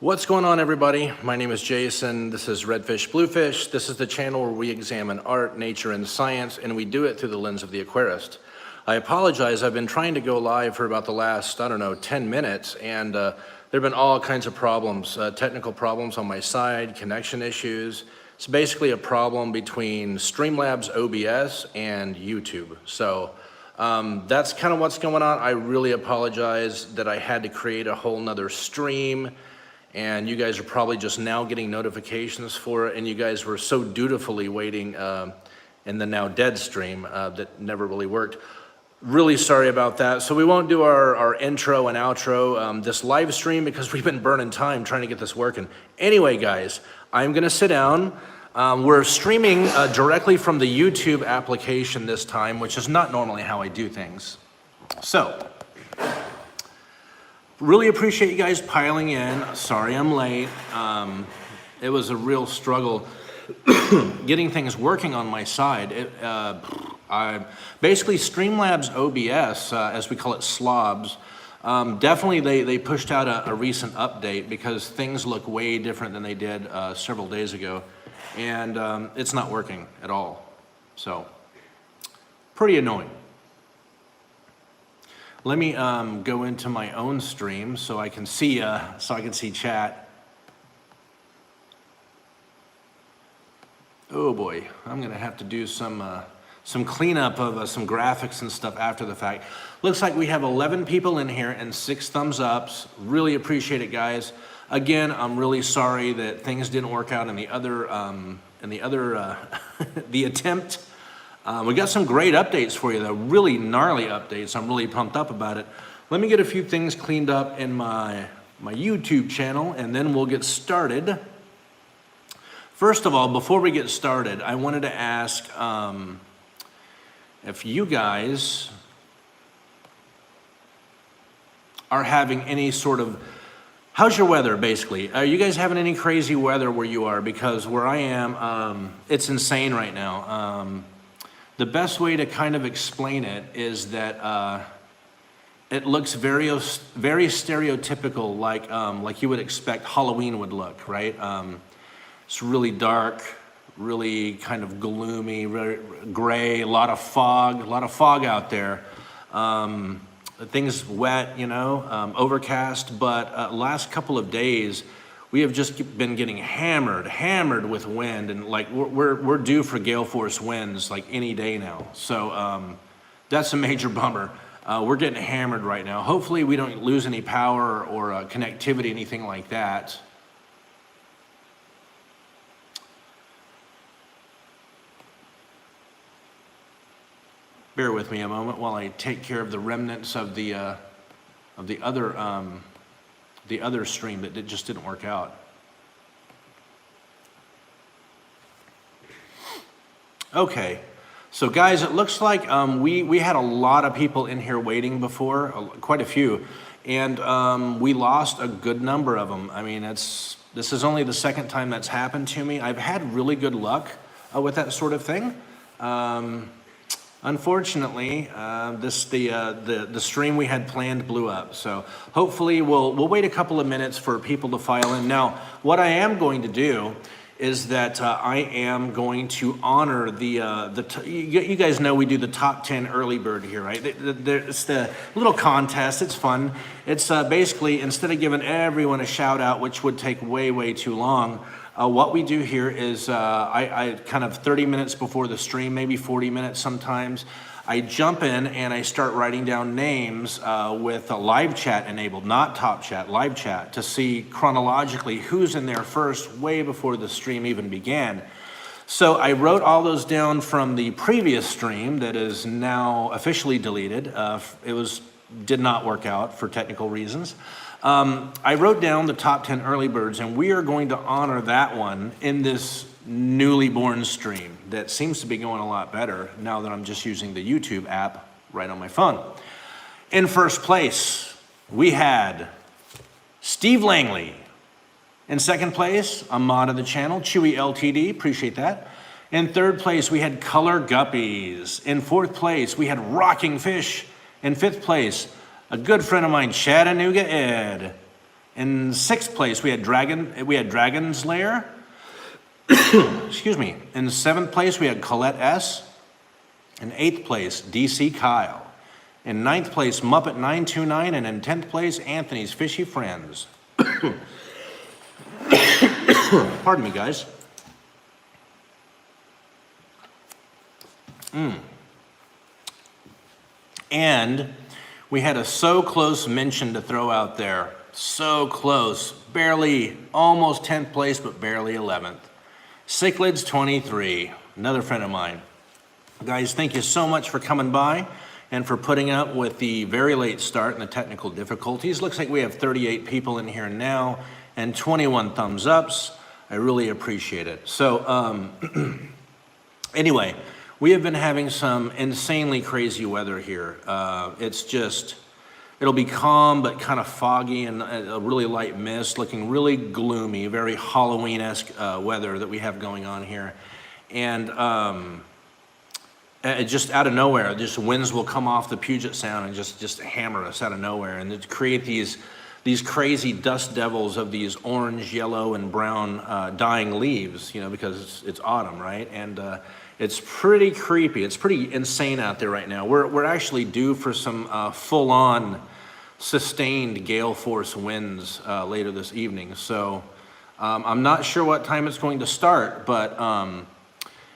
What's going on, everybody? My name is Jason. This is Redfish Bluefish. This is the channel where we examine art, nature, and science, and we do it through the lens of the aquarist. I apologize. I've been trying to go live for about the last, 10 minutes, and there have been all kinds of problems, technical problems on my side, connection issues. It's basically a problem between Streamlabs OBS and YouTube. So that's kind of what's going on. I really apologize that I had to create a whole nother stream. And you guys are probably just now getting notifications for it, and you guys were so dutifully waiting in the now dead stream that never really worked. Really sorry about that. So we won't do our intro and outro this live stream because we've been burning time trying to get this working. Anyway, guys, I'm gonna sit down. We're streaming directly from the YouTube application this time, which is not normally how I do things. So, really appreciate you guys piling in. Sorry I'm late. It was a real struggle getting things working on my side. Basically, Streamlabs OBS, as we call it, slobs, definitely they pushed out a recent update because things look way different than they did several days ago. And it's not working at all. So, pretty annoying. Let me go into my own stream so I can see chat. Oh boy, I'm gonna have to do some cleanup of some graphics and stuff after the fact. Looks like we have 11 people in here and 6 thumbs ups. Really appreciate it, guys. Again, I'm really sorry that things didn't work out in the attempt. We got some great updates for you, though, really gnarly updates. I'm really pumped up about it. Let me get a few things cleaned up in my YouTube channel, and then we'll get started. First of all, before we get started, I wanted to ask if you guys are having any sort of, how's your weather, basically? Are you guys having any crazy weather where you are? Because where I am, it's insane right now. The best way to kind of explain it is that it looks very stereotypical, like you would expect Halloween would look, right? It's really dark, really kind of gloomy, gray, a lot of fog out there. Things wet, overcast, but last couple of days, we have just been getting hammered with wind, and like we're due for gale force winds like any day now. So that's a major bummer. We're getting hammered right now. Hopefully we don't lose any power or connectivity, anything like that. Bear with me a moment while I take care of the remnants of the other stream that just didn't work out. Okay, so guys, it looks like we had a lot of people in here waiting before, quite a few, and we lost a good number of them. I mean, this is only the second time that's happened to me. I've had really good luck with that sort of thing. Unfortunately, the stream we had planned blew up. So hopefully we'll wait a couple of minutes for people to file in. Now, what I am going to do is that I am going to honor you guys know we do the top 10 early bird here, right? It's the little contest. It's fun. It's basically, instead of giving everyone a shout out, which would take way too long, what we do here is I kind of 30 minutes before the stream, maybe 40 minutes sometimes, I jump in and I start writing down names with a live chat enabled, not top chat, live chat, to see chronologically who's in there first, way before the stream even began. So I wrote all those down from the previous stream that is now officially deleted. Did not work out for technical reasons. I wrote down the top 10 early birds, and we are going to honor that one in this newly born stream that seems to be going a lot better now that I'm just using the YouTube app right on my phone. In first place, we had Steve Langley. In second place, a mod of the channel, Chewy LTD, appreciate that. In third place, we had Color Guppies. In fourth place, we had Rocking Fish. In fifth place, a good friend of mine, Chattanooga Ed. In 6th place, we had Dragon's Lair. Excuse me. In 7th place, we had Colette S. In 8th place, DC Kyle. In 9th place, Muppet 929, and in 10th place, Anthony's Fishy Friends. Pardon me, guys. And we had a so close mention to throw out there. So close. Barely, almost 10th place, but barely 11th. Cichlids 23, another friend of mine. Guys, thank you so much for coming by and for putting up with the very late start and the technical difficulties. Looks like we have 38 people in here now and 21 thumbs ups. I really appreciate it. So anyway, we have been having some insanely crazy weather here. It'll be calm but kind of foggy and a really light mist, looking really gloomy, very Halloween-esque weather that we have going on here. And it just out of nowhere, just winds will come off the Puget Sound and just hammer us out of nowhere, and it create these crazy dust devils of these orange, yellow, and brown dying leaves, you know, because it's autumn, right? And it's pretty creepy. It's pretty insane out there right now. We're actually due for some full-on sustained gale force winds later this evening. So I'm not sure what time it's going to start, but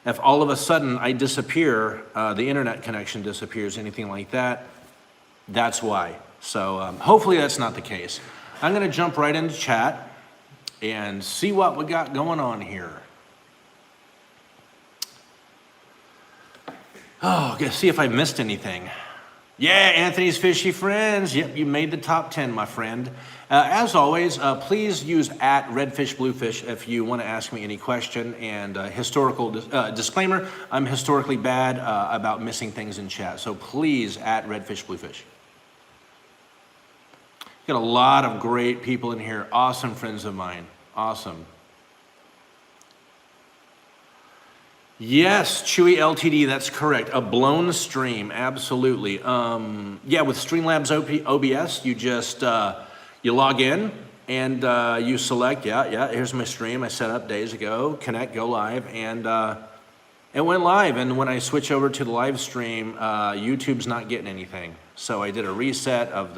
if all of a sudden I disappear, the internet connection disappears, anything like that, that's why. So hopefully that's not the case. I'm gonna jump right into chat and see what we got going on here. Oh, gonna see if I missed anything. Yeah, Anthony's Fishy Friends. Yep, you made the top 10, my friend. As always, please use @redfishbluefish if you want to ask me any question. And historical disclaimer, I'm historically bad about missing things in chat. So please @redfishbluefish. Got a lot of great people in here. Awesome friends of mine. Awesome. Yes, Chewy LTD, that's correct. A blown stream, absolutely. Yeah, with Streamlabs OBS, you just, you log in and you select, yeah, here's my stream I set up days ago, connect, go live, and it went live. And when I switch over to the live stream, YouTube's not getting anything. So I did a reset of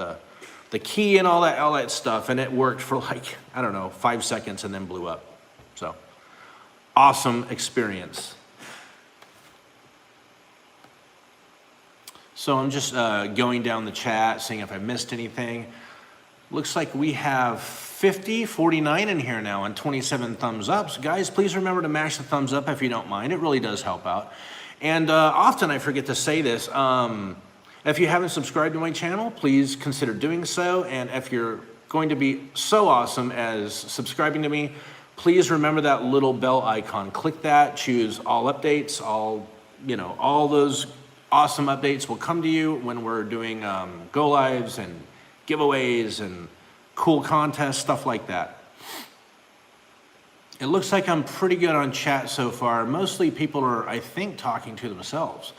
the key and all that stuff, and it worked for like, I don't know, 5 seconds and then blew up. So, awesome experience. So I'm just going down the chat, seeing if I missed anything. Looks like we have 49 in here now and 27 thumbs up. So guys, please remember to mash the thumbs up if you don't mind. It really does help out. And often I forget to say this. If you haven't subscribed to my channel, please consider doing so. And if you're going to be so awesome as subscribing to me, please remember that little bell icon. Click that, choose all updates, all those awesome updates will come to you when we're doing go lives and giveaways and cool contests, stuff like that. It looks like I'm pretty good on chat so far. Mostly people are, I think, talking to themselves.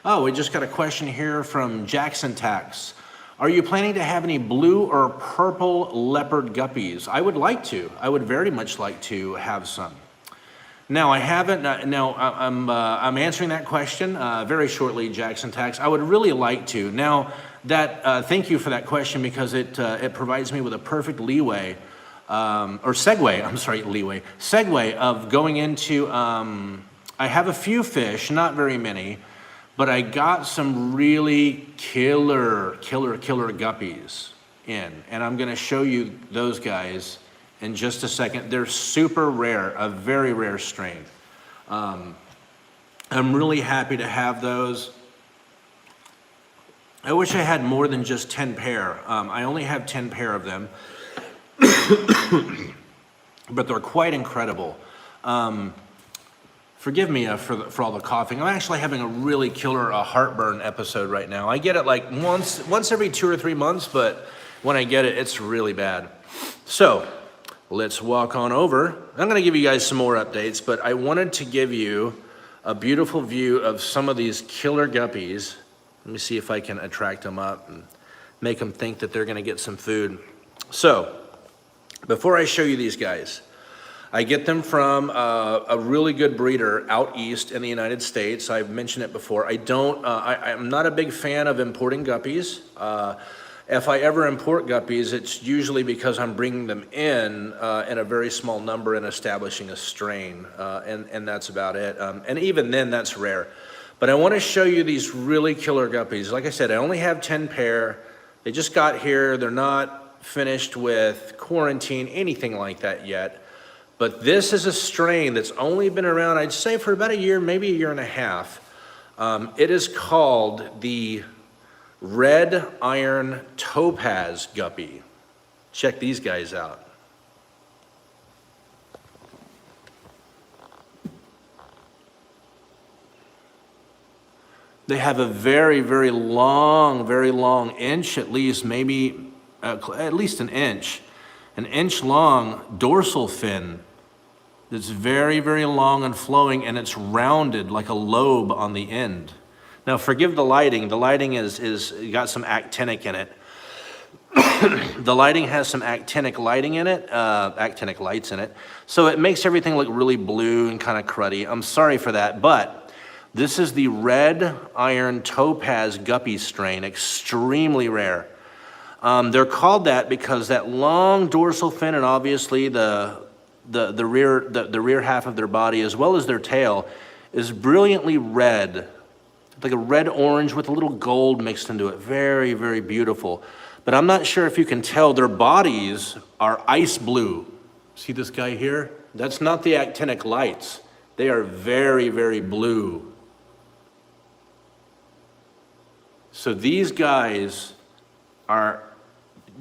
Oh, we just got a question here from Jackson Tax. Are you planning to have any blue or purple leopard guppies? I would like to. I would very much like to have some. Now, I haven't, I'm answering that question very shortly, Jackson Tax. I would really like to. Now, thank you for that question because it provides me with a perfect segue of going into, I have a few fish, not very many, but I got some really killer guppies in, and I'm gonna show you those guys in just a second. They're super rare, a very rare strain. I'm really happy to have those. I wish I had more than just 10 pair. I only have 10 pair of them, but they're quite incredible. Forgive me for all the coughing. I'm actually having a really killer heartburn episode right now. I get it like once every 2 or 3 months, but when I get it, it's really bad. So, let's walk on over. I'm gonna give you guys some more updates, but I wanted to give you a beautiful view of some of these killer guppies. Let me see if I can attract them up and make them think that they're gonna get some food. So, before I show you these guys, I get them from a really good breeder out east in the United States. I've mentioned it before. I'm not a big fan of importing guppies. If I ever import guppies, it's usually because I'm bringing them in a very small number and establishing a strain, and that's about it. And even then, that's rare. But I want to show you these really killer guppies. Like I said, I only have 10 pair. They just got here. They're not finished with quarantine, anything like that yet. But this is a strain that's only been around, I'd say, for about a year, maybe a year and a half. It is called the Red Iron Topaz Guppy. Check these guys out. They have a very, very long inch, at least, maybe at least an inch long dorsal fin that's very, very long and flowing, and it's rounded like a lobe on the end. Now, forgive the lighting. The lighting is got some actinic in it. The lighting has some actinic lighting in it, actinic lights in it. So it makes everything look really blue and kind of cruddy. I'm sorry for that, but this is the Red Iron Topaz Guppy strain, extremely rare. They're called that because that long dorsal fin and obviously the rear half of their body, as well as their tail, is brilliantly red, like a red orange with a little gold mixed into it. Very, very beautiful. But I'm not sure if you can tell, their bodies are ice blue. See this guy here? That's not the actinic lights. They are very, very blue. So these guys are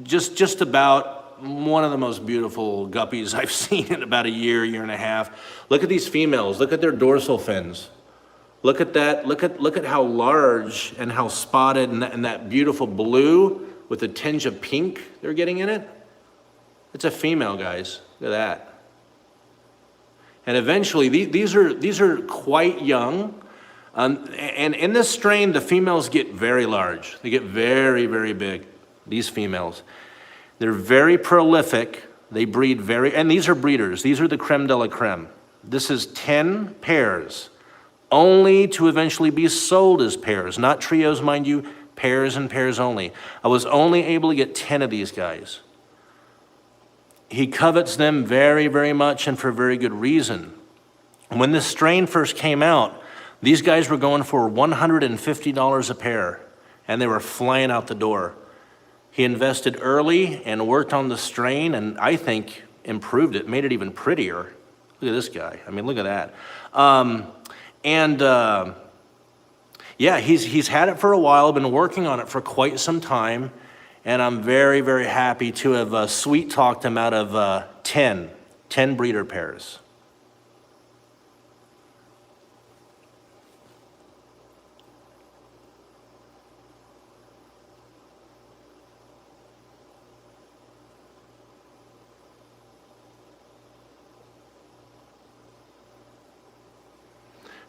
just about one of the most beautiful guppies I've seen in about a year and a half. Look at these females. Look at their dorsal fins. Look at that. Look at how large and how spotted and that beautiful blue with a tinge of pink they're getting in it. It's a female, guys. Look at that. And eventually, these are quite young. And in this strain, the females get very large. They get very, very big. These females, they're very prolific. They breed and these are breeders. These are the creme de la creme. This is 10 pairs, only to eventually be sold as pairs, not trios, mind you, pairs and pairs only. I was only able to get 10 of these guys. He covets them very, very much, and for very good reason. When this strain first came out, these guys were going for $150 a pair, and they were flying out the door. He invested early and worked on the strain, and I think improved it, made it even prettier. Look at this guy. I mean, look at that. Yeah, he's had it for a while, been working on it for quite some time, and I'm very, very happy to have sweet-talked him out of 10 breeder pairs.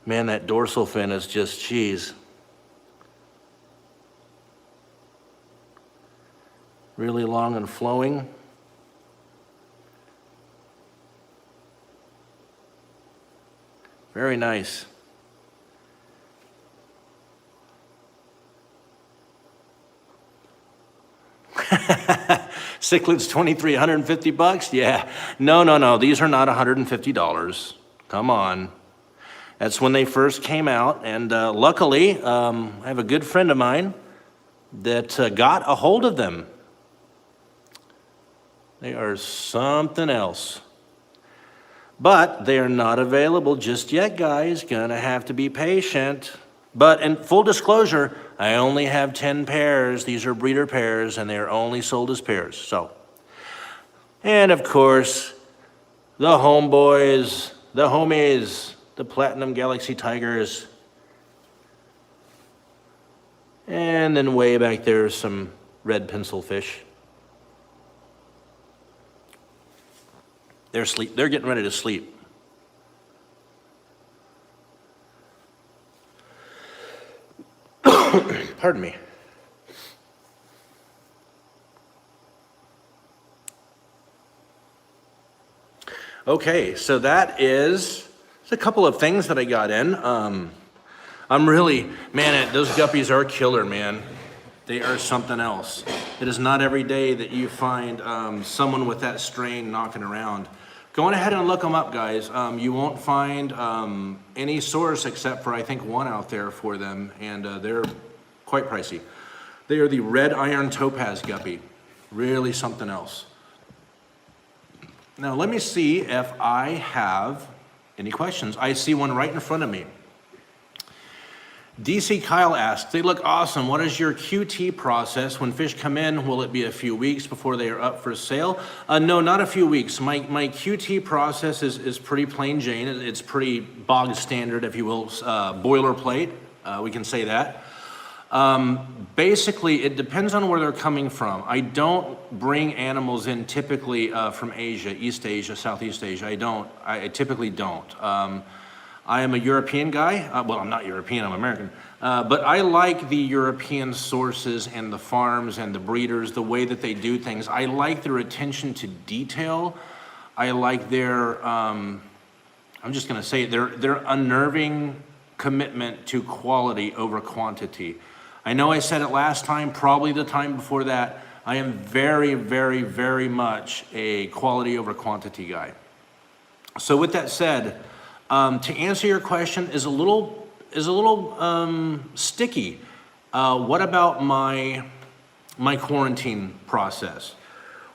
Man, that dorsal fin is just cheese. Really long and flowing. Very nice. Cichlids 23, $150? Yeah. No. These are not $150. Come on. That's when they first came out, and luckily, I have a good friend of mine that got a hold of them. They are something else. But they are not available just yet, guys. Gonna have to be patient. But in full disclosure, I only have 10 pairs. These are breeder pairs, and they are only sold as pairs. So, and of course, the homeboys, the homies, the Platinum Galaxy Tigers. And then way back there is some red pencil fish. They're getting ready to sleep. Pardon me. Okay, so that is a couple of things that I got in. I'm really, man, those guppies are killer, man. They are something else. It is not every day that you find someone with that strain knocking around. Go on ahead and look them up, guys. You won't find any source except for, I think, one out there for them, and they're quite pricey. They are the red iron topaz guppy. Really something else. Now, let me see if I have any questions. I see one right in front of me. DC Kyle asks, they look awesome. What is your QT process? When fish come in, will it be a few weeks before they are up for sale? No, not a few weeks. My QT process is pretty plain Jane. It's pretty bog standard, if you will, boilerplate. We can say that. Basically, it depends on where they're coming from. I don't bring animals in typically from Asia, East Asia, Southeast Asia. I typically don't. I am a European guy. Well, I'm not European, I'm American. But I like the European sources and the farms and the breeders, the way that they do things. I like their attention to detail. I like their, I'm just gonna say, their unnerving commitment to quality over quantity. I know I said it last time, probably the time before that. I am very, very, very much a quality over quantity guy. So with that said, to answer your question is a little sticky. What about my quarantine process?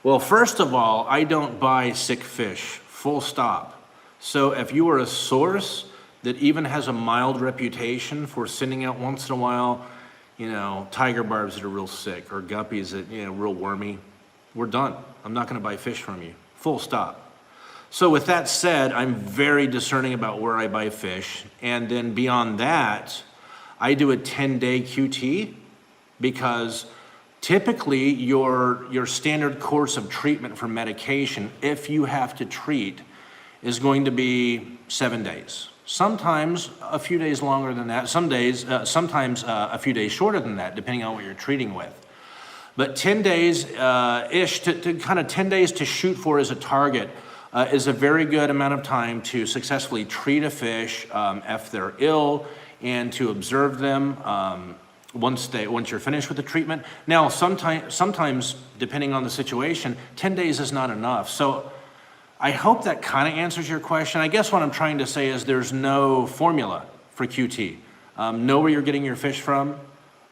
Well, first of all, I don't buy sick fish, full stop. So if you are a source that even has a mild reputation for sending out once in a while, you know, tiger barbs that are real sick or guppies that, you know, real wormy, we're done. I'm not gonna buy fish from you, full stop. So with that said, I'm very discerning about where I buy fish. And then beyond that, I do a 10-day QT because typically your standard course of treatment for medication, if you have to treat, is going to be 7 days. Sometimes a few days longer than that. Sometimes a few days shorter than that, depending on what you're treating with. But 10 days ish, to kind of 10 days to shoot for as a target is a very good amount of time to successfully treat a fish if they're ill and to observe them once you're finished with the treatment. Now, sometimes, depending on the situation, 10 days is not enough. So I hope that kind of answers your question. I guess what I'm trying to say is there's no formula for QT. Know where you're getting your fish from,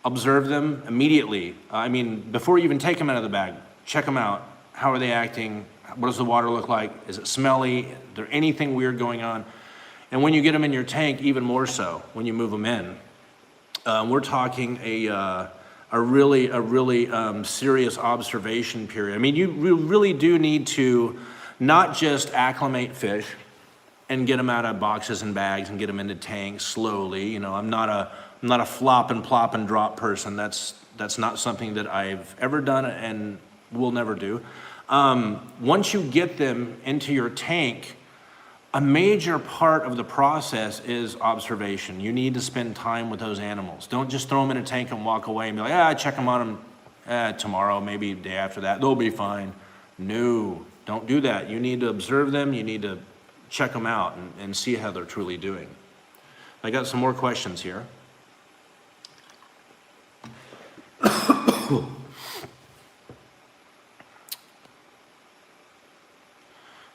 observe them immediately. I mean, before you even take them out of the bag, check them out. How are they acting? What does the water look like? Is it smelly? Is there anything weird going on? And when you get them in your tank, even more so when you move them in. We're talking a really serious observation period. I mean, you really do need to not just acclimate fish and get them out of boxes and bags and get them into tanks slowly. You know, I'm not a flop and plop and drop person. That's not something that I've ever done and will never do. Once you get them into your tank, a major part of the process is observation. You need to spend time with those animals. Don't just throw them in a tank and walk away and be like, check them on them tomorrow, maybe the day after that, they'll be fine. No, don't do that. You need to observe them. You need to check them out and see how they're truly doing. I got some more questions here.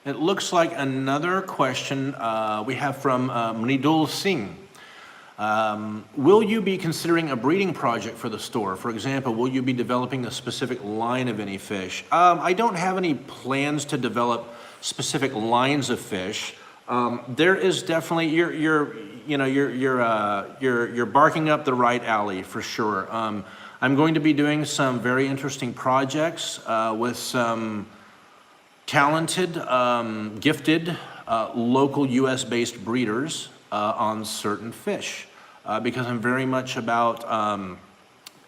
It looks like another question we have from Mridul Singh. Will you be considering a breeding project for the store? For example, will you be developing a specific line of any fish? I don't have any plans to develop specific lines of fish. There is definitely you're barking up the right alley for sure. I'm going to be doing some very interesting projects with some talented, gifted, local US-based breeders on certain fish because I'm very much about,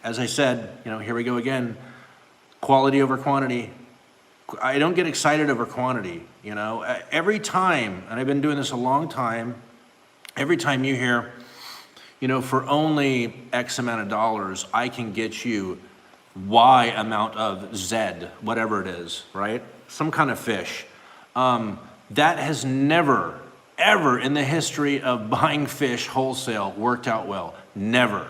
as I said, you know, here we go again, quality over quantity. I don't get excited over quantity, you know. Every time, and I've been doing this a long time, every time you hear, you know, for only X amount of dollars, I can get you Y amount of Z, whatever it is, right? Some kind of fish. That has never, ever in the history of buying fish wholesale worked out well. Never.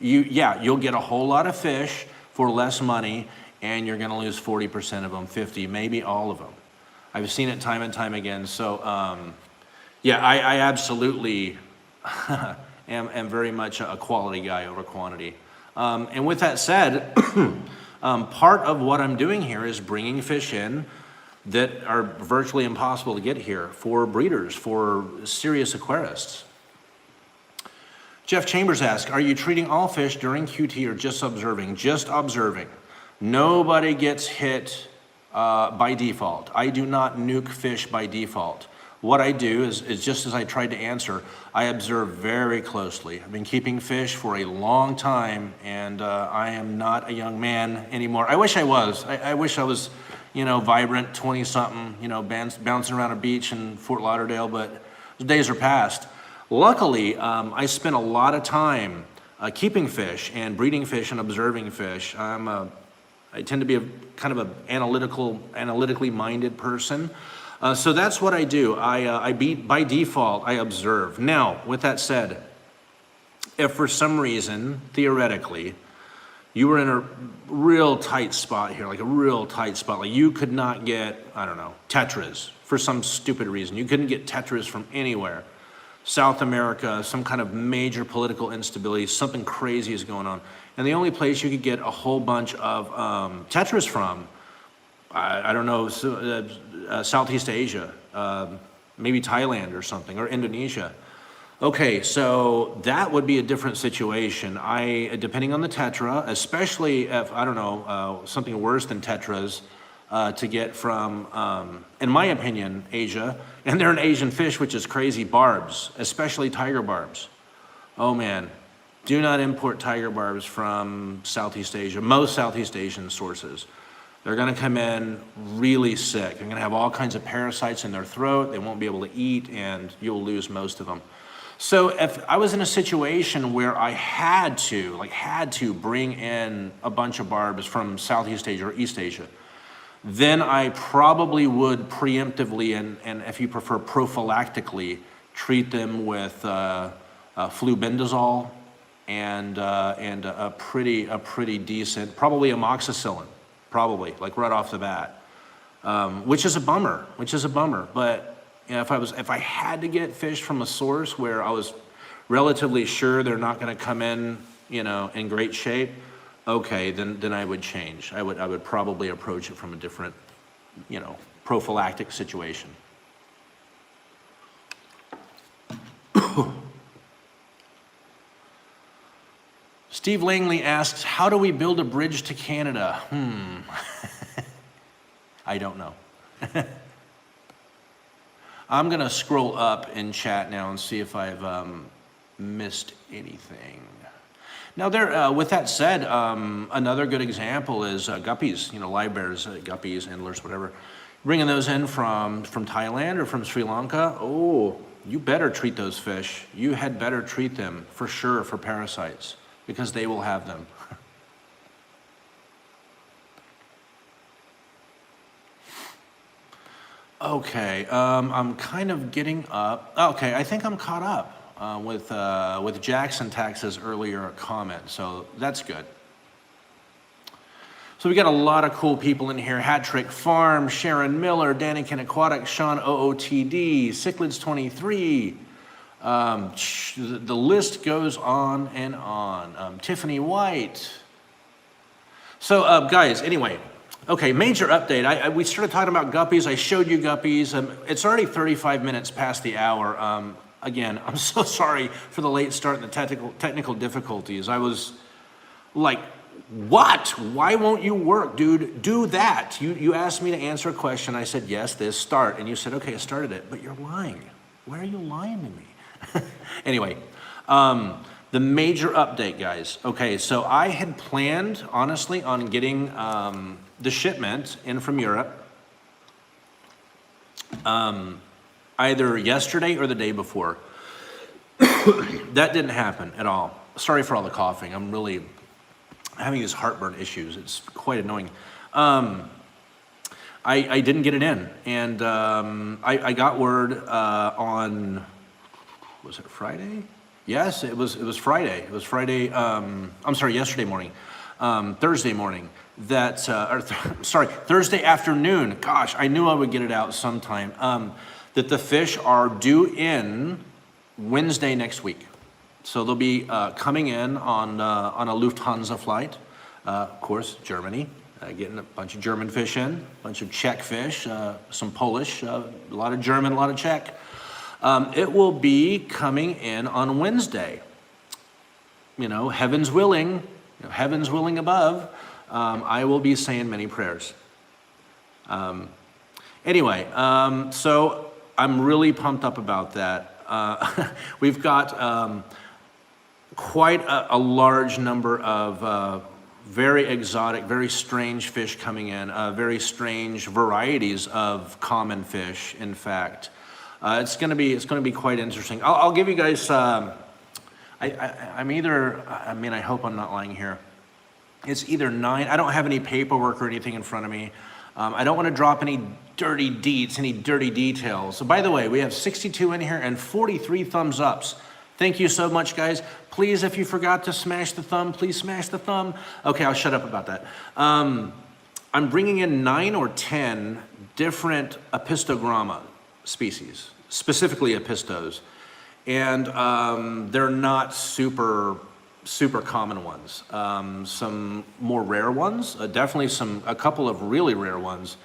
You'll get a whole lot of fish for less money, and you're gonna lose 40% of them, 50, maybe all of them. I've seen it time and time again. So I absolutely am very much a quality guy over quantity. And with that said, part of what I'm doing here is bringing fish in that are virtually impossible to get here for breeders, for serious aquarists. Jeff Chambers asks, are you treating all fish during QT or just observing? Just observing. Nobody gets hit by default. I do not nuke fish by default. What I do is just as I tried to answer, I observe very closely. I've been keeping fish for a long time, and I am not a young man anymore. I wish I was. I wish I was, vibrant, 20-something, bouncing around a beach in Fort Lauderdale, but those days are past. Luckily, I spent a lot of time keeping fish and breeding fish and observing fish. I tend to be kind of analytically minded person. So that's what I do. By default, I observe. Now, with that said, if for some reason, theoretically, you were in a real tight spot here, like you could not get, tetras for some stupid reason. You couldn't get tetras from anywhere. South America, some kind of major political instability, something crazy is going on. And the only place you could get a whole bunch of tetras from, Southeast Asia, maybe Thailand or something, or Indonesia. Okay, so that would be a different situation. Depending on the tetra, especially if, something worse than tetras, to get from, in my opinion, Asia, and they're an Asian fish, which is crazy, barbs, especially tiger barbs. Oh man, do not import tiger barbs from Southeast Asia, most Southeast Asian sources. They're gonna come in really sick. They're gonna have all kinds of parasites in their throat, they won't be able to eat, and you'll lose most of them. So if I was in a situation where I had to bring in a bunch of barbs from Southeast Asia or East Asia, then I probably would preemptively and if you prefer prophylactically treat them with flubendazole and a pretty decent, probably amoxicillin, like right off the bat, which is a bummer. But if I had to get fish from a source where I was relatively sure they're not going to come in, in great shape, okay, then I would change. I would probably approach it from a different, prophylactic situation. Steve Langley asks, how do we build a bridge to Canada? I don't know. I'm gonna scroll up in chat now and see if I've missed anything. Now there, with that said, another good example is guppies, live bears, guppies, endlers, whatever. Bringing those in from Thailand or from Sri Lanka, oh, you better treat those fish. You had better treat them for sure for parasites, because they will have them. Okay, I'm kind of getting up. Okay, I think I'm caught up with Jackson Tax's earlier comment, so that's good. So we got a lot of cool people in here. Hat Trick Farm, Sharon Miller, Danikin Aquatic, Sean OOTD, Cichlids 23. The list goes on and on. Tiffany White. So guys, anyway, okay, major update. We started talking about guppies. I showed you guppies. It's already 35 minutes past the hour. Again, I'm so sorry for the late start and the technical difficulties. I was like, what? Why won't you work, dude? Do that. You asked me to answer a question. I said, yes, this, start. And you said, okay, I started it. But you're lying. Why are you lying to me? Anyway, the major update, guys. Okay, so I had planned, honestly, on getting the shipment in from Europe either yesterday or the day before. That didn't happen at all. Sorry for all the coughing. I'm really having these heartburn issues. It's quite annoying. I didn't get it in. And I got word on, was it Friday? Yes, it was Friday. It was Friday, I'm sorry, yesterday morning, Thursday morning, that, Thursday afternoon. Gosh, I knew I would get it out sometime. That the fish are due in Wednesday next week. So they'll be coming in on a Lufthansa flight, of course, Germany, getting a bunch of German fish in, a bunch of Czech fish, some Polish, a lot of German, a lot of Czech. It will be coming in on Wednesday. You know, heaven's willing above, I will be saying many prayers. Anyway, so I'm really pumped up about that. We've got quite a large number of very exotic, very strange fish coming in, very strange varieties of common fish, in fact. It's going to be quite interesting. I'll give you guys, I hope I'm not lying here. It's either 9, I don't have any paperwork or anything in front of me. I don't want to drop any dirty deets, any dirty details. So by the way, we have 62 in here and 43 thumbs ups. Thank you so much, guys. Please, if you forgot to smash the thumb, please smash the thumb. Okay, I'll shut up about that. I'm bringing in 9 or 10 different apistogramma species, specifically apistos. And they're not super common ones. Some more rare ones, definitely a couple of really rare ones,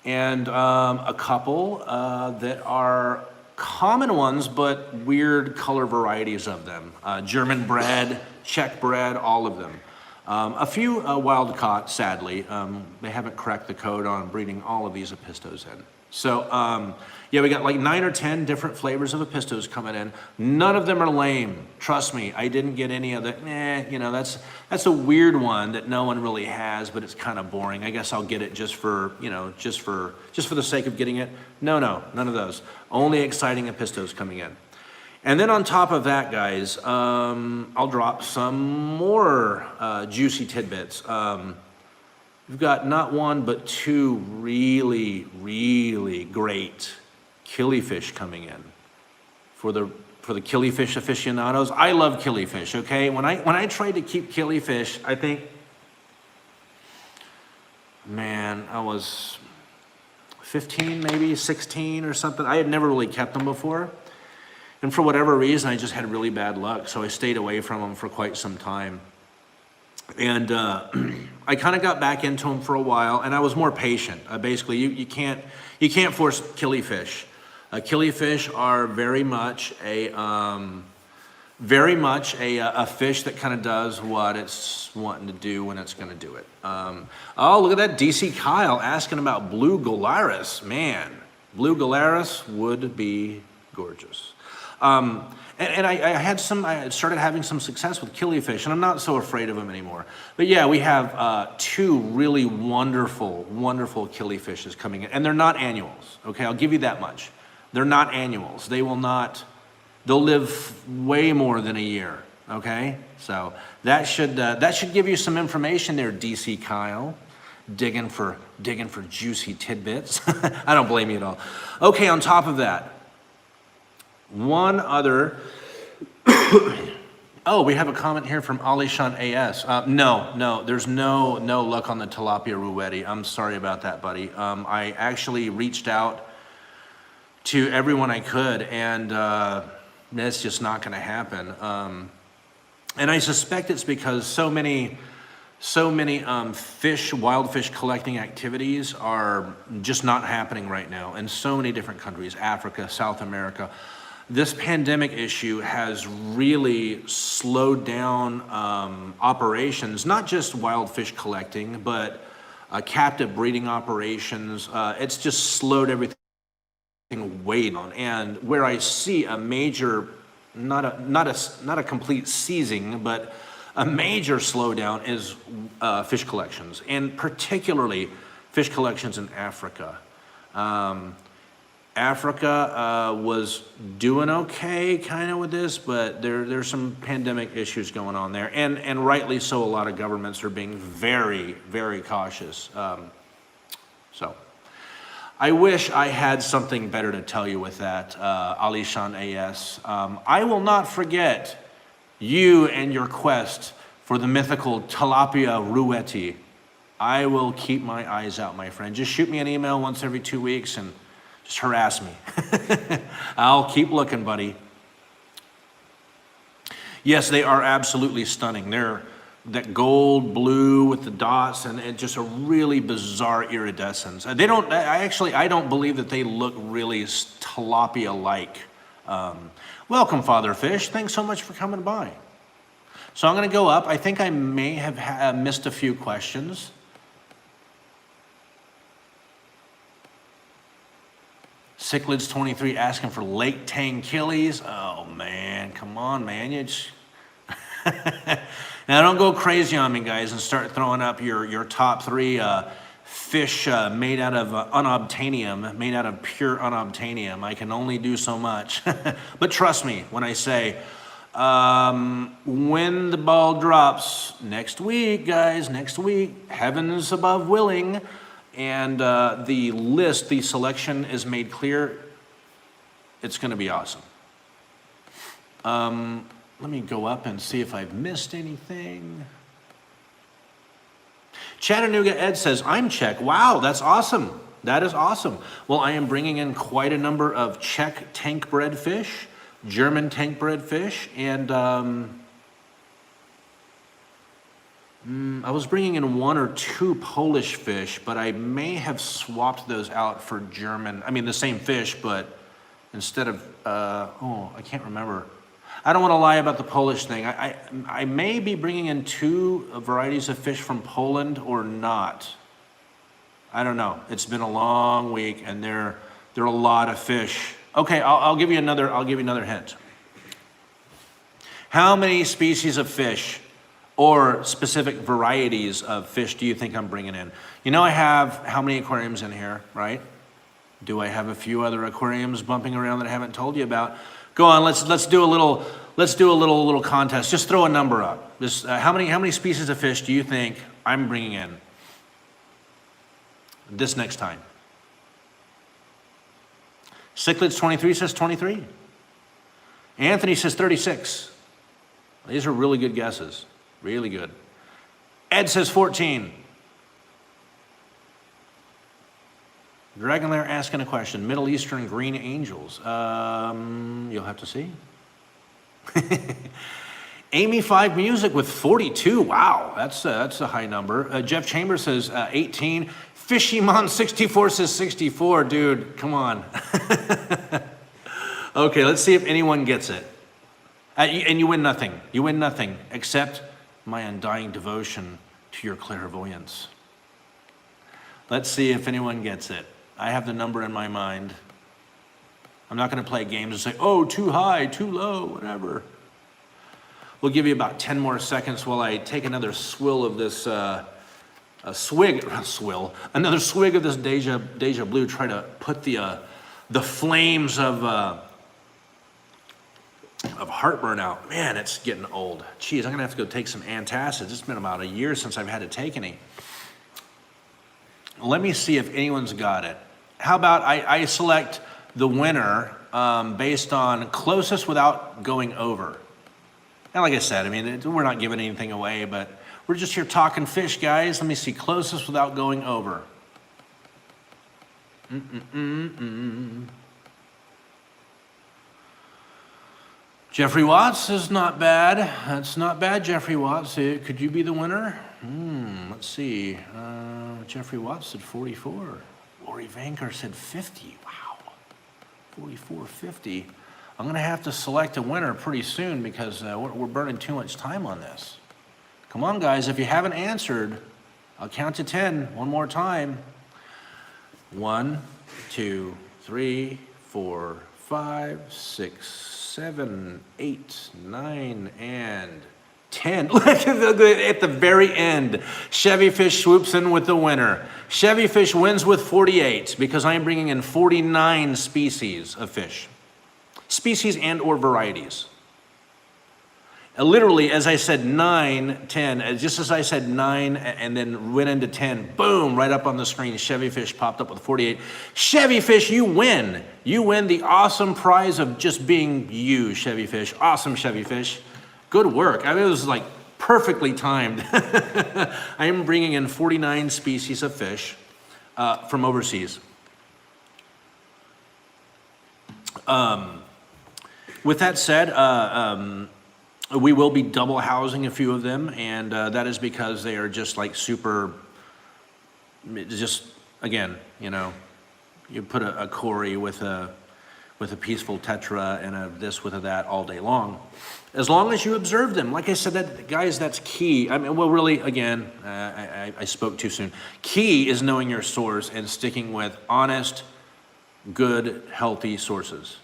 and a couple that are common ones, but weird color varieties of them. German bred, Czech bred, all of them. A few wild caught, sadly. They haven't cracked the code on breeding all of these apistos in. So, yeah, we got like 9 or 10 different flavors of apistos coming in. None of them are lame. Trust me, I didn't get any of the, that's a weird one that no one really has, but it's kind of boring. I guess I'll get it just for the sake of getting it. No, none of those. Only exciting apistos coming in. And then on top of that, guys, I'll drop some more juicy tidbits. We've got not one, but 2 really, really great killifish coming in for the killifish aficionados. I love killifish, okay? When I tried to keep killifish, I think, man, I was 15, maybe 16 or something. I had never really kept them before. And for whatever reason, I just had really bad luck. So I stayed away from them for quite some time. And I kind of got back into them for a while, and I was more patient. Basically, you can't force killifish. Killifish are very much a fish that kind of does what it's wanting to do when it's going to do it. Oh, look at that, DC Kyle asking about blue gularis. Man, blue gularis would be gorgeous. And I started having some success with killifish, and I'm not so afraid of them anymore. But yeah, we have 2 really wonderful killifiches coming in, and they're not annuals, okay? I'll give you that much. They're not annuals. They'll live way more than a year, okay? So that should give you some information there, DC Kyle. Digging for juicy tidbits. I don't blame you at all. Okay, on top of that, one other, oh, we have a comment here from Alishan AS. No, there's no luck on the tilapia ruweti. I'm sorry about that, buddy. I actually reached out to everyone I could, and that's just not gonna happen. And I suspect it's because so many wild fish collecting activities are just not happening right now in so many different countries, Africa, South America. This pandemic issue has really slowed down operations, not just wild fish collecting, but captive breeding operations. It's just slowed everything way down. And where I see a major, not a complete seizing, but a major slowdown is fish collections, and particularly fish collections in Africa. Africa was doing okay kind of with this, but there's some pandemic issues going on there, and rightly so. A lot of governments are being very, very cautious. So I wish I had something better to tell you with that, Alishan AS. I will not forget you and your quest for the mythical tilapia rueti. I will keep my eyes out, my friend. Just shoot me an email once every 2 weeks and just harass me. I'll keep looking, buddy. Yes, they are absolutely stunning. They're that gold blue with the dots and just a really bizarre iridescence. They don't, I don't believe that they look really tilapia-like. Welcome, Father Fish. Thanks so much for coming by. So I'm going to go up. I think I may have missed a few questions. Cichlids 23 asking for Lake Tanquilles. Oh man, come on, man. You just now don't go crazy on me, guys, and start throwing up your top 3 fish made out of unobtainium, made out of pure unobtainium. I can only do so much. But trust me when I say, when the ball drops next week, guys, next week, heavens above willing, and the list, the selection is made clear, it's going to be awesome. Let me go up and see if I've missed anything. Chattanooga Ed says, I'm Czech. Wow, that's awesome. That is awesome. Well, I am bringing in quite a number of Czech tank-bred fish, German tank-bred fish, and I was bringing in 1 or 2 Polish fish, but I may have swapped those out for German. I mean, the same fish, but instead of, I can't remember. I don't want to lie about the Polish thing. I may be bringing in 2 varieties of fish from Poland or not. I don't know. It's been a long week, and there are a lot of fish. Okay, I'll give you another hint. How many species of fish or specific varieties of fish do you think I'm bringing in? You know I have how many aquariums in here, right? Do I have a few other aquariums bumping around that I haven't told you about? Go on, let's do a little contest. Just throw a number up. Just how many species of fish do you think I'm bringing in this next time? Cichlids 23 says 23. Anthony says 36. These are really good guesses. Really good. Ed says 14. Dragonlair asking a question. Middle Eastern green angels. You'll have to see. Amy 5 Music with 42. Wow, that's a high number. Jeff Chambers says 18. Fishymon 64 says 64. Dude, come on. Okay, let's see if anyone gets it. And you win nothing. You win nothing except my undying devotion to your clairvoyance. Let's see if anyone gets it. I have the number in my mind. I'm not going to play games and say, oh, too high, too low, whatever. We'll give you about 10 more seconds while I take another swill of this, another swig of this Deja Blue, try to put the flames of heartburn out. Man, it's getting old. Jeez, I'm going to have to go take some antacids. It's been about a year since I've had to take any. Let me see if anyone's got it. How about I select the winner based on closest without going over. And like I said, I mean, we're not giving anything away, but we're just here talking fish, guys. Let me see, closest without going over. Jeffrey Watts is not bad. That's not bad, Jeffrey Watts. Could you be the winner? Let's see. Jeffrey Watts said 44. Lori Vanker said 50. Wow. 44, 50. I'm going to have to select a winner pretty soon because we're burning too much time on this. Come on, guys. If you haven't answered, I'll count to 10 one more time. 1, 2, 3, 4, 5, 6, 7, 8, 9, and 10. Look at the very end. Chevy Fish swoops in with the winner. Chevy Fish wins with 48 because I am bringing in 49 species of fish. Species and or varieties. Literally, as I said 9, 10, just as I said 9 and then went into 10, boom, right up on the screen, Chevy Fish popped up with 48. Chevy Fish, you win. You win the awesome prize of just being you, Chevy Fish. Awesome, Chevy Fish. Good work. I mean, it was like perfectly timed. I am bringing in 49 species of fish from overseas. With that said, we will be double housing a few of them, and that is because they are just like super, just, again, you know, you put a Cory with a peaceful tetra and a this with a that all day long. As long as you observe them. Like I said, that guys, that's key. I mean, well, really, again, I spoke too soon. Key is knowing your source and sticking with honest, good, healthy sources.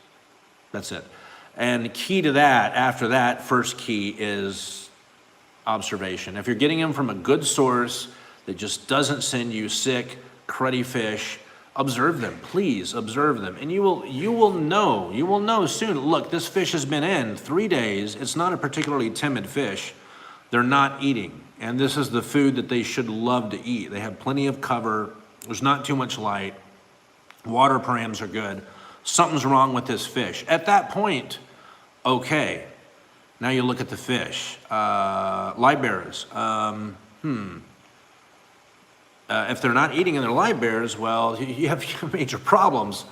That's it. And key to that, after that, first key is observation. If you're getting them from a good source that just doesn't send you sick, cruddy fish, observe them. Please observe them, and you will know soon. Look, this fish has been in 3 days. It's not a particularly timid fish. They're not eating, and this is the food that they should love to eat. They have plenty of cover. There's not too much light. Water params are good. Something's wrong with this fish. At that point, okay, now you look at the fish. Live bearers. If they're not eating in their live bears, well, you have major problems.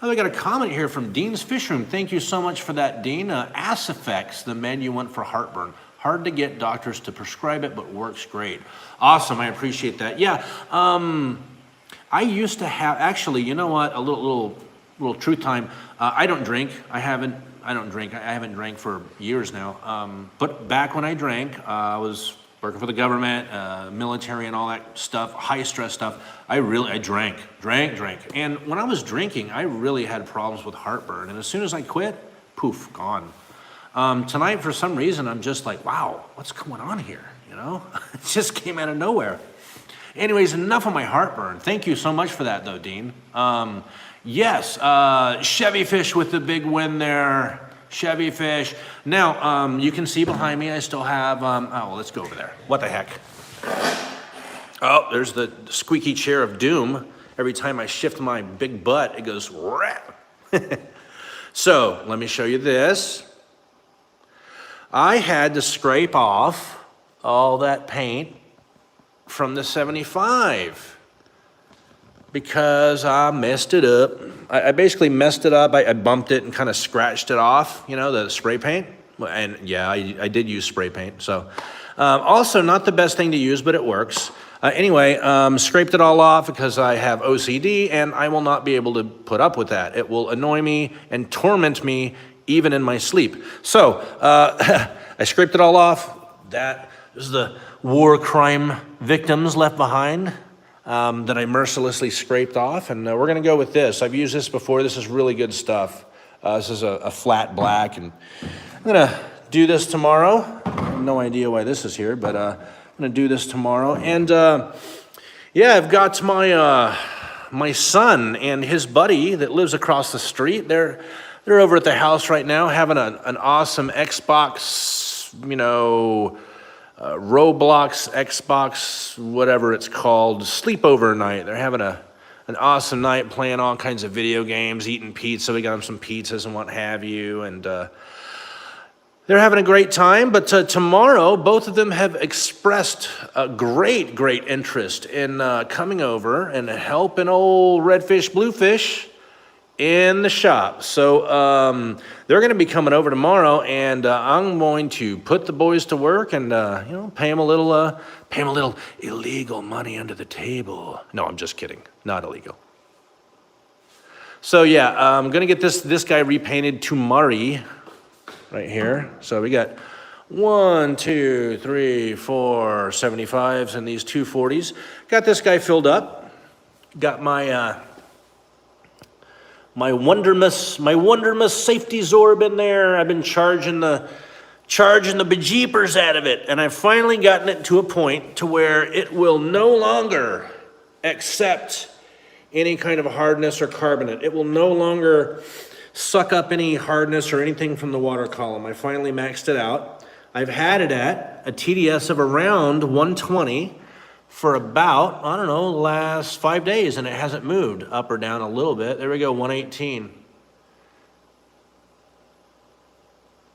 Oh, I got a comment here from Dean's Fish Room. Thank you so much for that, Dean. Acifex, the med you want for heartburn. Hard to get doctors to prescribe it, but works great. Awesome, I appreciate that. Yeah, I used to have, actually, you know what, a little truth time. I don't drink. I haven't drank for years now. But back when I drank, I was working for the government, military and all that stuff, high stress stuff. I drank. And when I was drinking, I really had problems with heartburn. And as soon as I quit, poof, gone. Tonight, for some reason, I'm just like, wow, what's going on here? You know, it just came out of nowhere. Anyways, enough of my heartburn. Thank you so much for that, though, Dean. Yes, Chevy Fish with the big win there. Chevy Fish. Now, you can see behind me, I still have, well, let's go over there. What the heck? Oh, there's the squeaky chair of doom. Every time I shift my big butt, it goes, rap. So, let me show you this. I had to scrape off all that paint from the 75 because I messed it up. I basically messed it up. I bumped it and kind of scratched it off, you know, the spray paint. And yeah, I did use spray paint. So also not the best thing to use, but it works. Anyway, scraped it all off because I have OCD and I will not be able to put up with that. It will annoy me and torment me even in my sleep. So I scraped it all off. That is the war crime victims left behind that I mercilessly scraped off. And we're going to go with this. I've used this before. This is really good stuff. This is a flat black. And I'm going to do this tomorrow. I have no idea why this is here, but I'm going to do this tomorrow. And yeah, I've got my son and his buddy that lives across the street. They're over at the house right now having an awesome Xbox, you know, Roblox, Xbox, whatever it's called, sleepover night. They're having an awesome night playing all kinds of video games, eating pizza. We got them some pizzas and what have you. And they're having a great time. But tomorrow, both of them have expressed a great interest in coming over and helping old Redfish, Bluefish in the shop. So they're going to be coming over tomorrow, and I'm going to put the boys to work and you know, pay them a little illegal money under the table. No, I'm just kidding. Not illegal. So yeah, I'm going to get this guy repainted to Murray right here. So we got 1, 2, 3, 4 75s and these 240s. Got this guy filled up. Got my my Wondermus safety Zorb in there. I've been charging the bejeepers out of it, and I've finally gotten it to a point to where it will no longer accept any kind of hardness or carbonate. It will no longer suck up any hardness or anything from the water column. I finally maxed it out. I've had it at a TDS of around 120 for about, I don't know, the last 5 days, and it hasn't moved up or down a little bit. There we go, 118.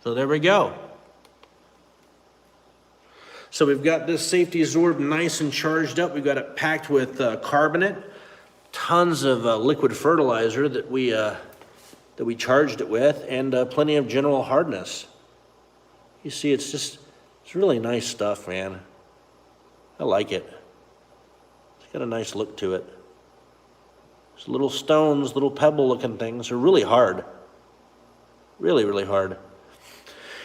So there we go. So we've got this safety Zorb nice and charged up. We've got it packed with carbonate, tons of liquid fertilizer that we charged it with, and plenty of general hardness. You see, it's really nice stuff, man. I like it. It's got a nice look to it. These little stones, little pebble-looking things are really hard. Really, really hard.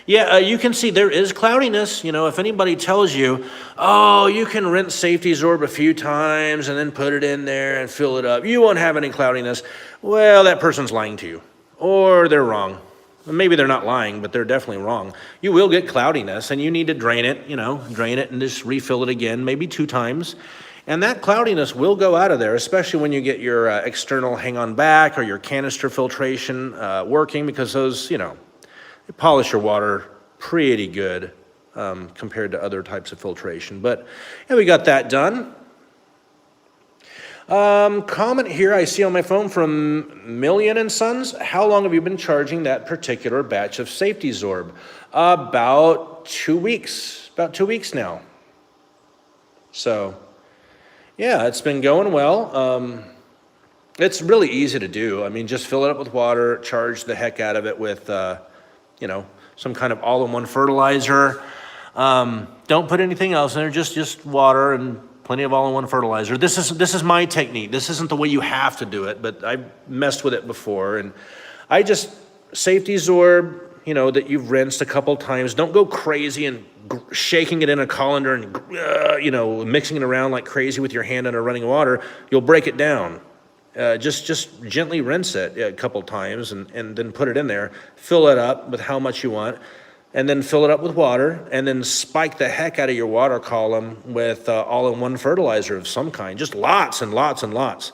Yeah, you can see there is cloudiness. You know, if anybody tells you, oh, you can rinse safety Zorb a few times and then put it in there and fill it up, you won't have any cloudiness. Well, that person's lying to you, or they're wrong. Maybe they're not lying, but they're definitely wrong. You will get cloudiness, and you need to drain it, drain it and just refill it again, maybe 2 times. And that cloudiness will go out of there, especially when you get your external hang-on back or your canister filtration working, because those, they polish your water pretty good compared to other types of filtration. But yeah, we got that done. Comment here I see on my phone from Million & Sons. How long have you been charging that particular batch of safety Zorb? About 2 weeks. About 2 weeks now. So, yeah, it's been going well. It's really easy to do. I mean, just fill it up with water, charge the heck out of it with, some kind of all-in-one fertilizer. Don't put anything else in there, just water and plenty of all-in-one fertilizer. This is my technique. This isn't the way you have to do it, but I've messed with it before. And I just, safety Zorb, that you've rinsed a couple times. Don't go crazy and shaking it in a colander and, mixing it around like crazy with your hand under running water. You'll break it down. Just gently rinse it a couple times and then put it in there. Fill it up with how much you want, and then fill it up with water, and then spike the heck out of your water column with all-in-one fertilizer of some kind. Just lots and lots and lots.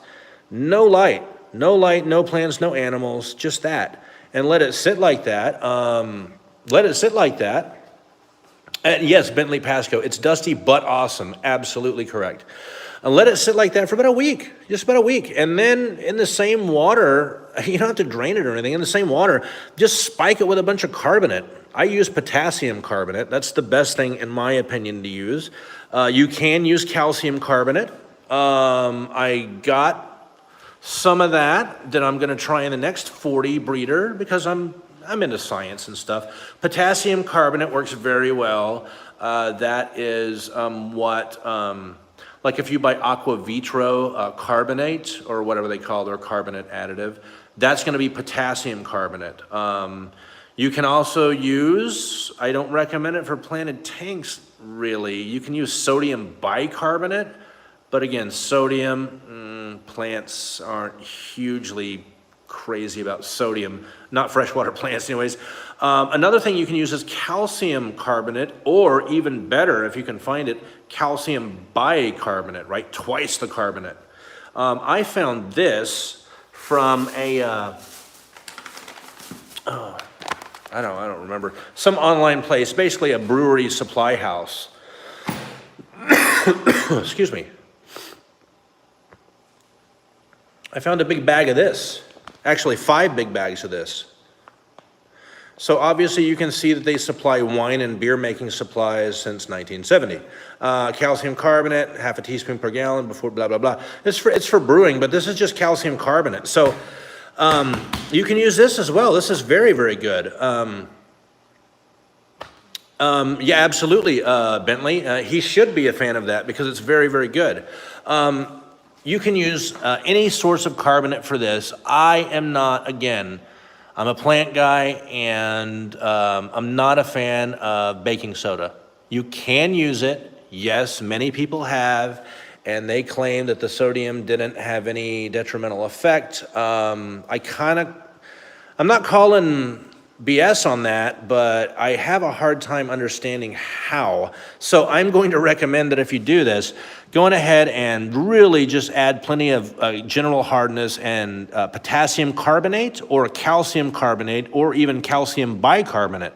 No light, no plants, no animals, just that. And let it sit like that. Yes, Bentley Pasco, it's dusty but awesome. Absolutely correct. And let it sit like that for about a week, just about a week. And then in the same water, you don't have to drain it or anything. In the same water, just spike it with a bunch of carbonate. I use potassium carbonate. That's the best thing, in my opinion, to use. You can use calcium carbonate. I got some of that I'm going to try in the next 40 breeder because I'm into science and stuff. Potassium carbonate works very well. That is like if you buy Aqua Vitro carbonate, or whatever they call their carbonate additive, that's going to be potassium carbonate. You can also use, I don't recommend it for planted tanks really, you can use sodium bicarbonate, but again, sodium, plants aren't hugely crazy about sodium, not freshwater plants anyways. Another thing you can use is calcium carbonate, or even better, if you can find it, calcium bicarbonate, right? Twice the carbonate. I found this from a, I don't remember, some online place, basically a brewery supply house. Excuse me. I found a big bag of this. Actually, 5 big bags of this. So obviously you can see that they supply wine and beer making supplies since 1970. Calcium carbonate, half a teaspoon per gallon before blah, blah, blah. It's for brewing, but this is just calcium carbonate. So you can use this as well. This is very, very good. Yeah, absolutely, Bentley. He should be a fan of that because it's very, very good. You can use any source of carbonate for this. I am not, again, I'm a plant guy, and I'm not a fan of baking soda. You can use it. Yes, many people have, and they claim that the sodium didn't have any detrimental effect. I'm not calling BS on that, but I have a hard time understanding how. So I'm going to recommend that if you do this, going ahead and really just add plenty of general hardness and potassium carbonate or calcium carbonate or even calcium bicarbonate.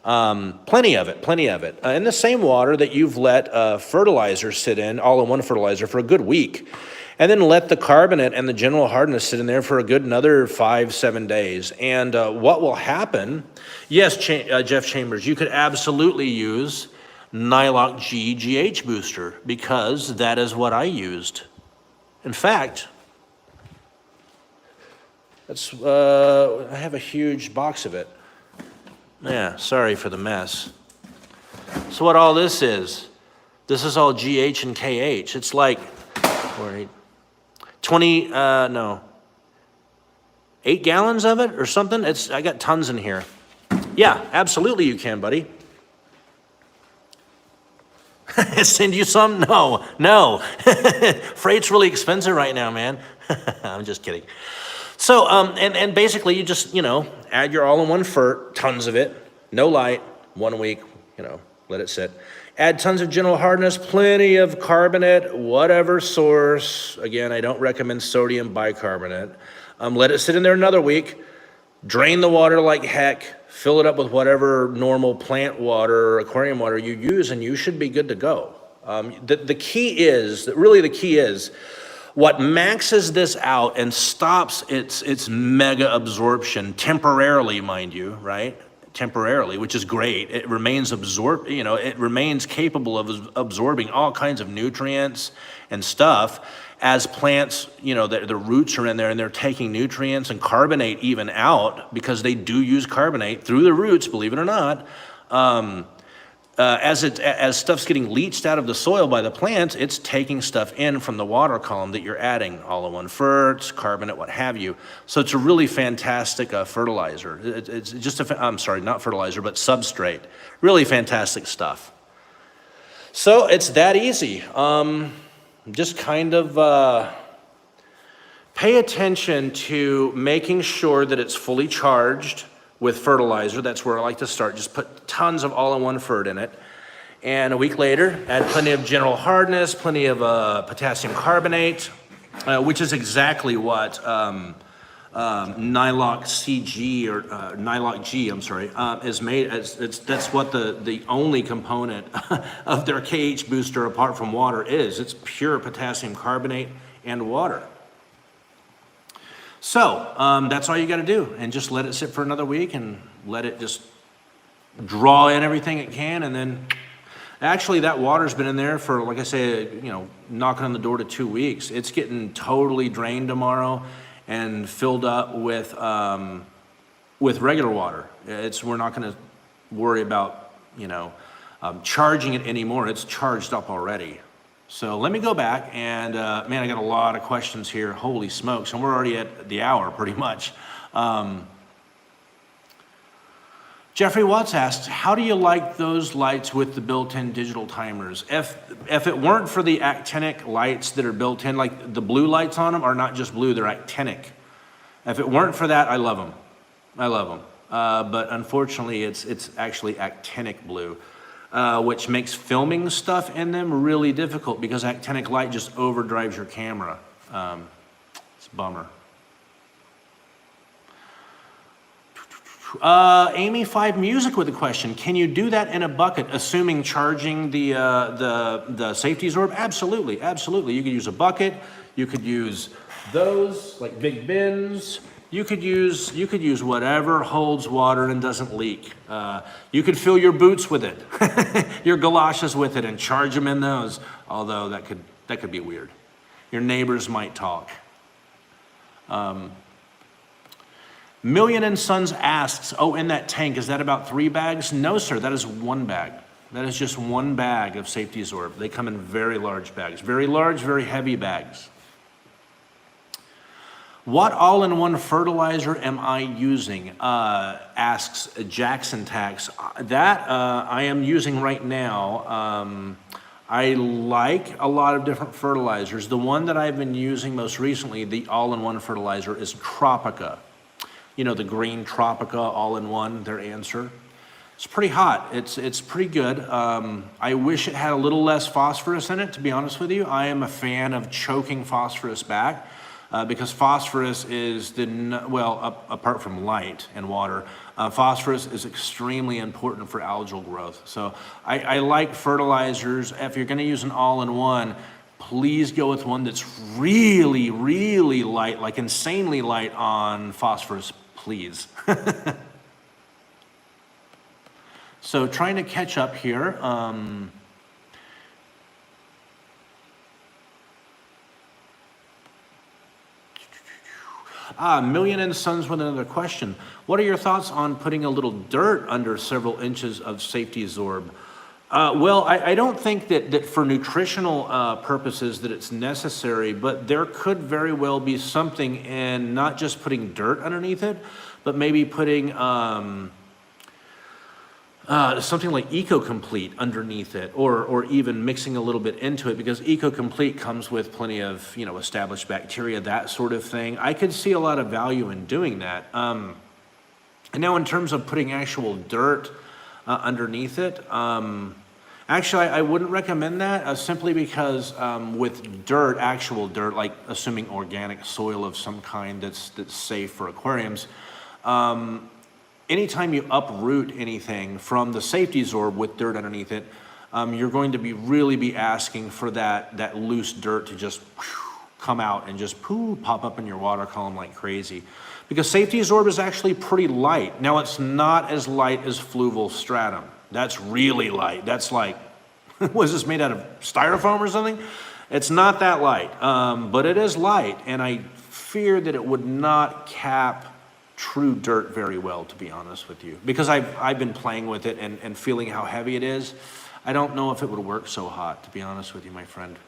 Plenty of it. In the same water that you've let fertilizer sit in, all-in-one fertilizer, for a good week. And then let the carbonate and the general hardness sit in there for a good another 5-7 days. And what will happen, yes, Jeff Chambers, you could absolutely use Nylock G GH booster, because that is what I used. In fact, I have a huge box of it. Yeah, sorry for the mess. So what all this is all GH and KH. It's like 8 gallons of it or something. I got tons in here. Yeah, absolutely you can, buddy. Send you some? No. Freight's really expensive right now, man. I'm just kidding. So, and basically you just, add your all-in-one fert, tons of it, no light, 1 week, let it sit. Add tons of general hardness, plenty of carbonate, whatever source. Again, I don't recommend sodium bicarbonate. Let it sit in there another week. Drain the water like heck. Fill it up with whatever normal plant water or aquarium water you use, and you should be good to go. The key is, what maxes this out and stops its mega absorption temporarily, mind you, right? Temporarily, which is great. It remains it remains capable of absorbing all kinds of nutrients and stuff as plants, the roots are in there and they're taking nutrients and carbonate even out, because they do use carbonate through the roots, believe it or not. As stuff's getting leached out of the soil by the plants, it's taking stuff in from the water column that you're adding, all-in-one ferts, carbonate, what have you. So it's a really fantastic fertilizer. It's just I'm sorry, not fertilizer, but substrate. Really fantastic stuff. So it's that easy. Just kind of pay attention to making sure that it's fully charged with fertilizer. That's where I like to start. Just put tons of all-in-one fert in it. And a week later, add plenty of general hardness, plenty of potassium carbonate, which is exactly what Nylock CG or Nylock G, is made. That's what the only component of their KH booster apart from water is. It's pure potassium carbonate and water. So that's all you got to do, and just let it sit for another week and let it just draw in everything it can. And then actually that water's been in there for, like I say, knocking on the door to 2 weeks. It's getting totally drained tomorrow and filled up with regular water. We're not going to worry about charging it anymore. It's charged up already. So let me go back and, man, I got a lot of questions here. Holy smokes, and we're already at the hour pretty much. Jeffrey Watts asked, how do you like those lights with the built-in digital timers? If it weren't for the actinic lights that are built in, like the blue lights on them are not just blue, they're actinic. If it weren't for that, I love them. But unfortunately, it's actually actinic blue. Which makes filming stuff in them really difficult because actinic light just overdrives your camera. It's a bummer. Amy 5 Music with a question. Can you do that in a bucket, assuming charging the safety absorb? Absolutely. You could use a bucket. You could use those, like big bins. You could use whatever holds water and doesn't leak. You could fill your boots with it, your galoshes with it, and charge them in those. Although that could be weird. Your neighbors might talk. Million and Sons asks, in that tank, is that about 3 bags? No, sir, that is 1 bag. That is just 1 bag of safety absorb. They come in very large bags, very large, very heavy bags. What all-in-one fertilizer am I using? Asks Jackson Tax. That I am using right now. I like a lot of different fertilizers. The one that I've been using most recently, the all-in-one fertilizer, is Tropica. the green Tropica all-in-one, their answer. It's pretty hot. It's pretty good. I wish it had a little less phosphorus in it, to be honest with you. I am a fan of choking phosphorus back because phosphorus is apart from light and water, phosphorus is extremely important for algal growth. So I like fertilizers. If you're going to use an all-in-one, please go with one that's really, really light, like insanely light on phosphorus, please. So trying to catch up here. Million and Sons with another question. What are your thoughts on putting a little dirt under several inches of safety zorb? Well, I don't think that for nutritional purposes that it's necessary, but there could very well be something in not just putting dirt underneath it, but maybe putting something like Eco-Complete underneath it, or even mixing a little bit into it, because Eco-Complete comes with plenty of established bacteria, that sort of thing. I could see a lot of value in doing that. And now in terms of putting actual dirt underneath it, actually I wouldn't recommend that simply because with dirt, actual dirt, like assuming organic soil of some kind that's safe for aquariums, anytime you uproot anything from the safety zorb with dirt underneath it, you're going to really be asking for that loose dirt to just come out and just pop up in your water column like crazy. Because safety zorb is actually pretty light. Now it's not as light as fluval stratum. That's really light. That's like, was this made out of styrofoam or something? It's not that light, but it is light, and I fear that it would not cap true dirt very well, to be honest with you, because I've been playing with it and feeling how heavy it is. I don't know if it would work so hot, to be honest with you, my friend.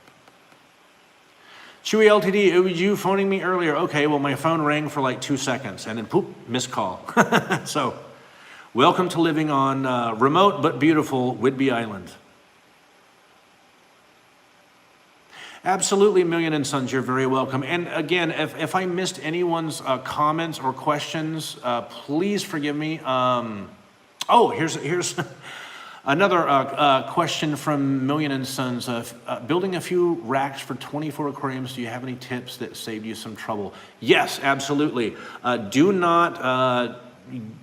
Chewy LTD, it was you phoning me earlier. Okay, well, my phone rang for like 2 seconds and then poop, missed call. So welcome to living on remote but beautiful Whidbey Island. Absolutely, Million and Sons, you're very welcome. And again, if I missed anyone's comments or questions, please forgive me. Here's another question from Million and Sons. Building a few racks for 24 aquariums, do you have any tips that saved you some trouble? Yes, absolutely. Do not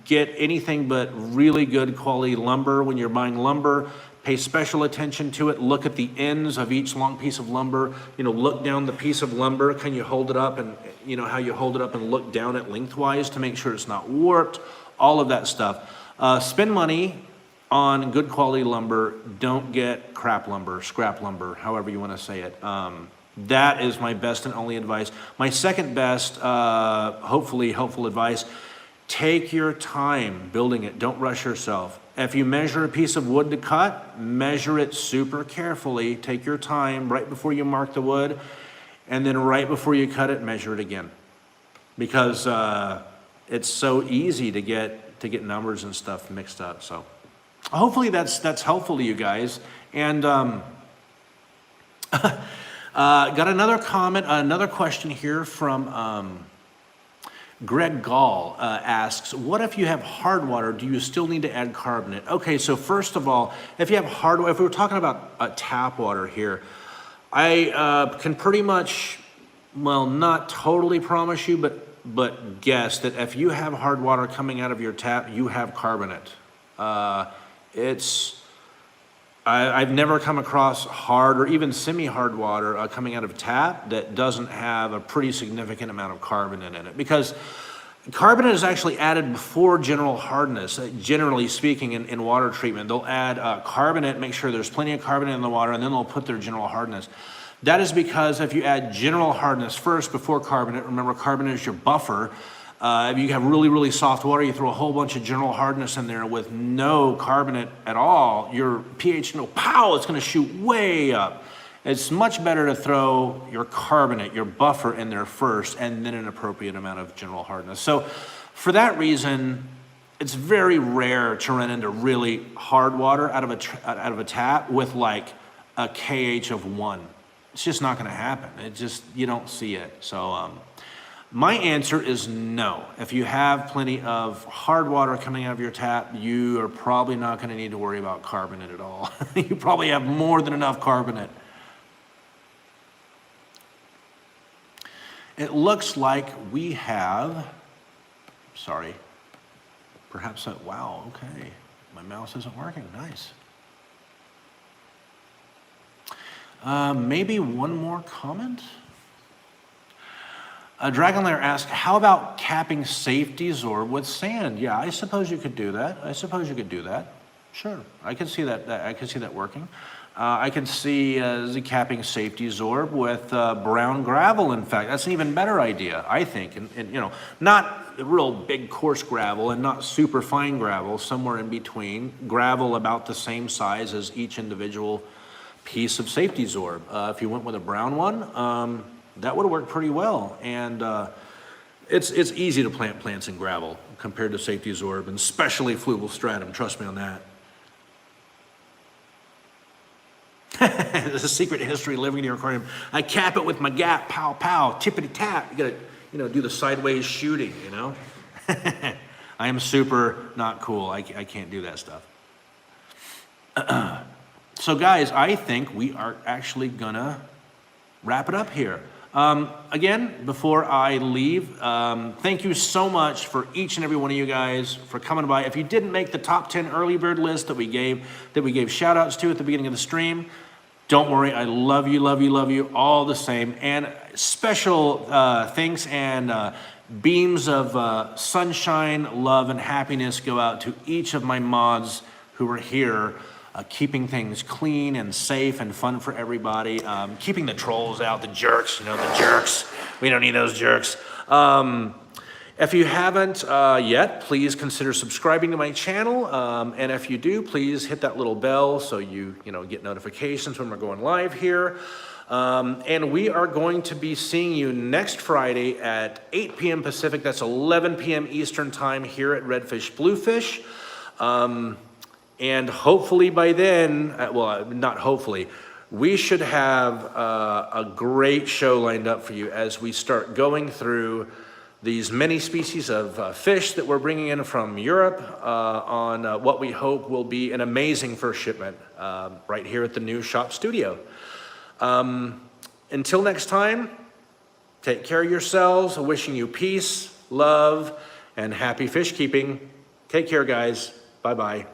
get anything but really good quality lumber when you're buying lumber. Pay special attention to it. Look at the ends of each long piece of lumber. Look down the piece of lumber. Can you hold it up, and how you hold it up and look down it lengthwise to make sure it's not warped. All of that stuff. Spend money on good quality lumber. Don't get crap lumber, scrap lumber, however you want to say it. That is my best and only advice. My second best, hopefully helpful advice: take your time building it. Don't rush yourself. If you measure a piece of wood to cut, measure it super carefully. Take your time right before you mark the wood, and then right before you cut it, measure it again. Because it's so easy to get numbers and stuff mixed up. So hopefully that's helpful to you guys. And got another comment, another question here from Greg Gall asks, what if you have hard water? Do you still need to add carbonate? Okay, so first of all, if you have hard water, if we were talking about tap water here, I can pretty much, well, not totally promise you, but guess that if you have hard water coming out of your tap, you have carbonate. I've never come across hard or even semi-hard water coming out of tap that doesn't have a pretty significant amount of carbonate in it, because carbonate is actually added before general hardness. Generally speaking, in water treatment, they'll add carbonate, make sure there's plenty of carbonate in the water, and then they'll put their general hardness. That is because if you add general hardness first before carbonate, remember carbonate is your buffer. If you have really, really soft water, you throw a whole bunch of general hardness in there with no carbonate at all, your pH, it's going to shoot way up. It's much better to throw your carbonate, your buffer, in there first, and then an appropriate amount of general hardness. So for that reason, it's very rare to run into really hard water out of a tap with like a KH of 1. It's just not going to happen. You don't see it. So My answer is no. If you have plenty of hard water coming out of your tap, you are probably not going to need to worry about carbonate at all. You probably have more than enough carbonate. It looks like we have, sorry, perhaps that, wow, okay. My mouse isn't working, nice. Maybe one more comment? Dragonlair asked, how about capping safety Zorb with sand? Yeah, I suppose you could do that. Sure, I can see that. I can see that working. I can see the capping safety Zorb with brown gravel. In fact, that's an even better idea, I think. And you know, not real big coarse gravel and not super fine gravel. Somewhere in between. Gravel about the same size as each individual piece of safety Zorb. If you went with a brown one. That would have worked pretty well, and it's easy to plant plants in gravel compared to safety Zorb, and especially fluval stratum, trust me on that. There's a secret history living in your aquarium. I cap it with my gap, pow, pow, tippity tap. You gotta, you know, do the sideways shooting, you know? I am super not cool, I can't do that stuff. So guys, I think we are actually gonna wrap it up here. Again, before I leave, thank you so much for each and every one of you guys for coming by. If you didn't make the top 10 early bird list that we gave shout outs to at the beginning of the stream, don't worry, I love you all the same. And special thanks and beams of sunshine, love, and happiness go out to each of my mods who are here. Keeping things clean and safe and fun for everybody. Keeping the trolls out, the jerks, you know, the jerks. We don't need those jerks. If you haven't yet, please consider subscribing to my channel. And if you do, please hit that little bell so you get notifications when we're going live here. And we are going to be seeing you next Friday at 8 p.m. Pacific. That's 11 p.m. Eastern time here at Redfish Bluefish. And hopefully by then, well, not hopefully, we should have a great show lined up for you as we start going through these many species of fish that we're bringing in from Europe on what we hope will be an amazing first shipment right here at the new shop studio. Until next time, take care of yourselves. Wishing you peace, love, and happy fish keeping. Take care, guys. Bye-bye.